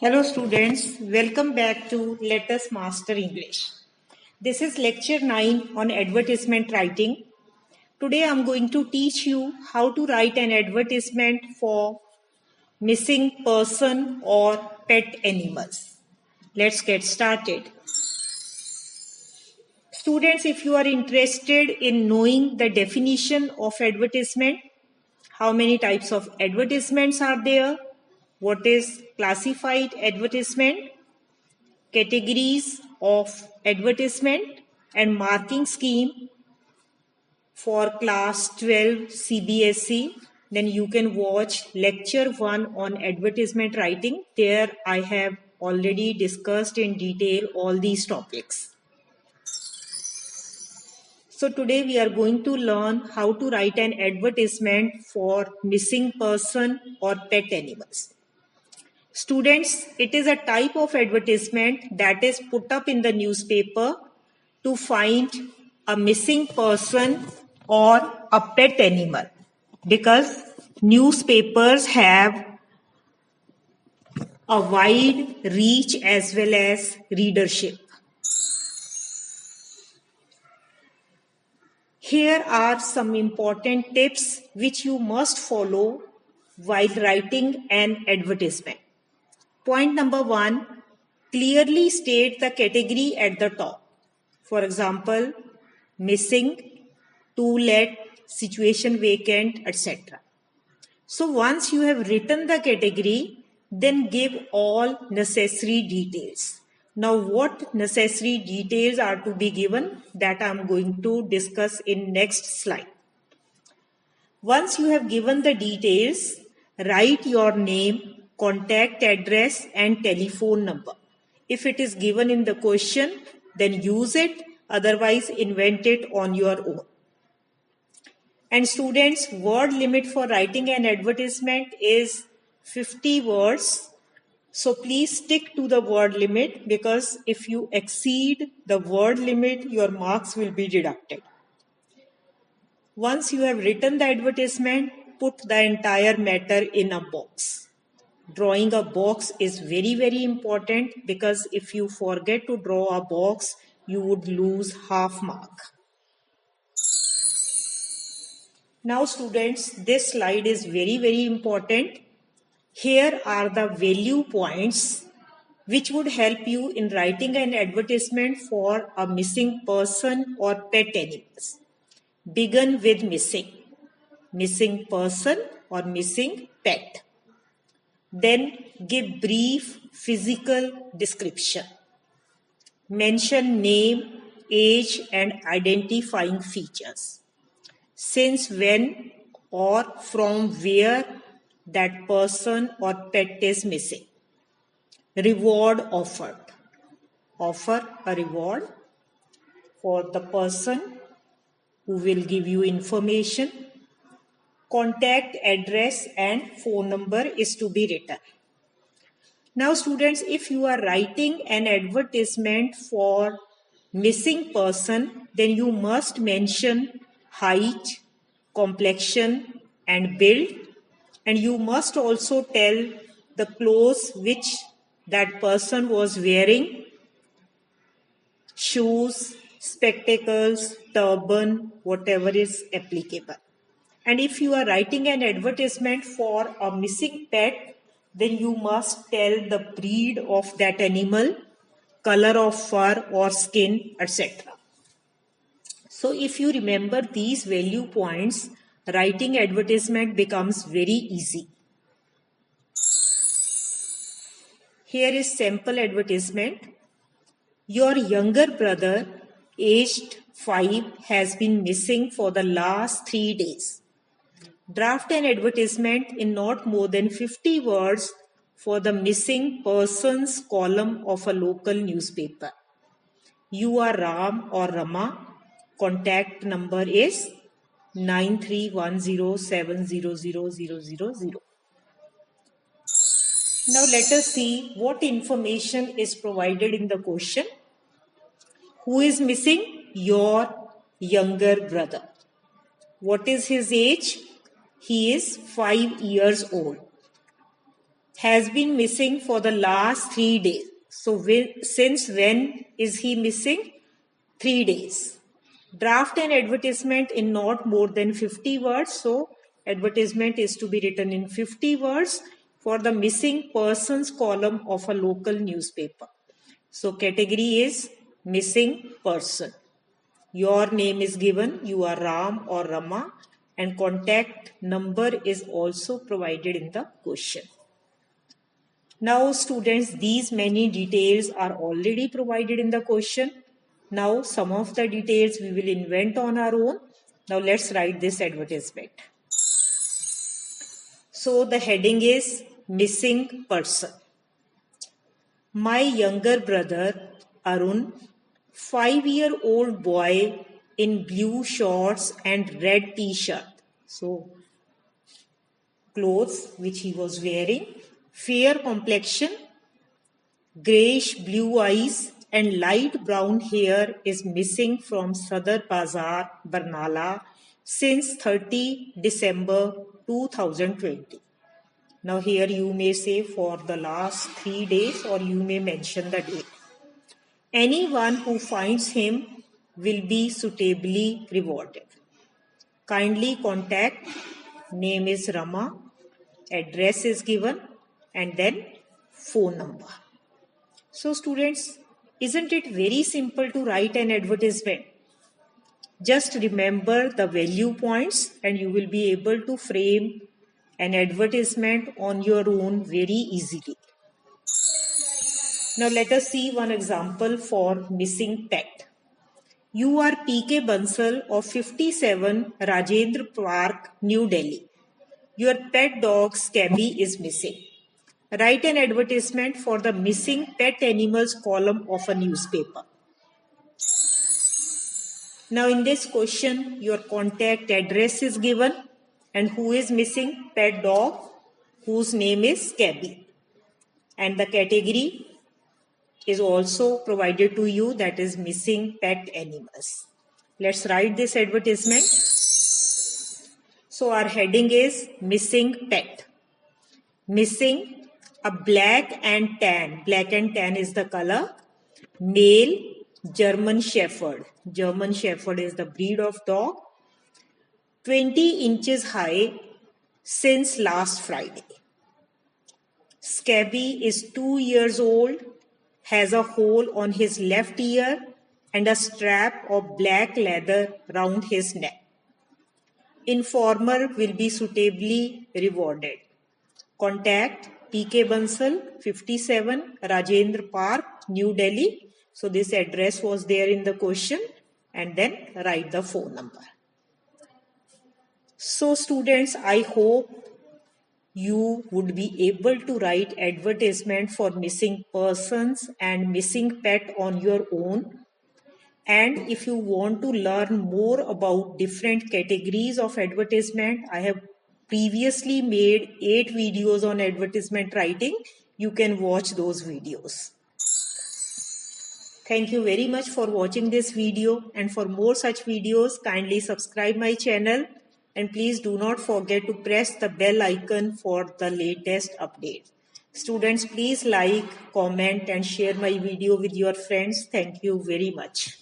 Hello students, welcome back to Let Us Master English. This is lecture 9 on advertisement writing. Today I am going to teach you how to write an advertisement for missing person or pet animals. Let's get started. Students, if you are interested in knowing the definition of advertisement, how many types of advertisements are there, what is classified advertisement, categories of advertisement and marking scheme for class 12 CBSE, then you can watch lecture 1 on advertisement writing. There I have already discussed in detail all these topics. So today we are going to learn how to write an advertisement for missing person or pet animals. Students, it is a type of advertisement that is put up in the newspaper to find a missing person or a pet animal, because newspapers have a wide reach as well as readership. Here are some important tips which you must follow while writing an advertisement. Point number 1, clearly state the category at the top. For example, missing, to let, situation vacant, etc. So once you have written the category, then give all necessary details. Now what necessary details are to be given, that I am going to discuss in next slide. Once you have given the details, write your name, contact address and telephone number. If it is given in the question, then use it, otherwise invent it on your own. And students, word limit for writing an advertisement is 50 words. So please stick to the word limit, because if you exceed the word limit, your marks will be deducted. Once you have written the advertisement, put the entire matter in a box. Drawing a box is very, very important, because if you forget to draw a box, you would lose half mark. Now students, this slide is very, very important. Here are the value points which would help you in writing an advertisement for a missing person or pet animals. Begin with missing person or missing pet. Then give brief physical description. Mention name, age and identifying features. Since when or from where that person or pet is missing. Reward offered. Offer a reward for the person who will give you information. Contact address and phone number is to be written. Now students, if you are writing an advertisement for missing person, then you must mention height, complexion and build, and you must also tell the clothes which that person was wearing, shoes, spectacles, turban, whatever is applicable. And if you are writing an advertisement for a missing pet, then you must tell the breed of that animal, color of fur or skin, etc. So if you remember these value points, writing advertisement becomes very easy. Here is sample advertisement. Your younger brother, aged 5, has been missing for the last 3 days. Draft an advertisement in not more than 50 words for the missing persons column of a local newspaper. You are Ram or Rama. Contact number is 9310700000. Now let us see what information is provided in the question. Who is missing? Your younger brother. What is his age? He is 5 years old. has been missing for the last 3 days. So since when is he missing? 3 days. Draft an advertisement in not more than 50 words. So advertisement is to be written in 50 words for the missing persons column of a local newspaper. So category is missing person. Your name is given, you are Ram or Rama, and contact number is also provided in the question. Now students, these many details are already provided in the question. Now some of the details we will invent on our own. Now let's write this advertisement. So the heading is missing person. My younger brother Arun, 5-year-old boy in blue shorts and red t-shirt. So clothes which he was wearing, fair complexion, grayish blue eyes and light brown hair is missing from Sadar Bazaar, Barnala since 30 December 2020. Now here you may say for the last 3 days or you may mention the date. Anyone who finds him will be suitably rewarded. Kindly contact, name is Rama, address is given and then phone number. So students, isn't it very simple to write an advertisement? Just remember the value points and you will be able to frame an advertisement on your own very easily. Now let us see one example for missing pet. You are PK Bansal of 57 Rajendra Park, New Delhi. Your pet dog Scabby is missing. Write an advertisement for the missing pet animals column of a newspaper. Now in this question, your contact address is given and who is missing? Pet dog whose name is Scabby. And the category is also provided to you, that is missing pet animals. Let's write this advertisement. So our heading is missing pet. Missing a black and tan. Black and tan is the color. Male German Shepherd. German Shepherd is the breed of dog. 20 inches high since last Friday. Scabby is 2 years old, has a hole on his left ear and a strap of black leather round his neck. Informer will be suitably rewarded. Contact PK Bansal, 57 Rajendra Park, New Delhi. So this address was there in the question and then write the phone number. So students, I hope you would be able to write advertisement for missing persons and missing pet on your own. And if you want to learn more about different categories of advertisement, I have previously made 8 videos on advertisement writing. You can watch those videos. Thank you very much for watching this video, and for more such videos, kindly subscribe my channel. And please do not forget to press the bell icon for the latest updates. Students, please like, comment and share my video with your friends. Thank you very much.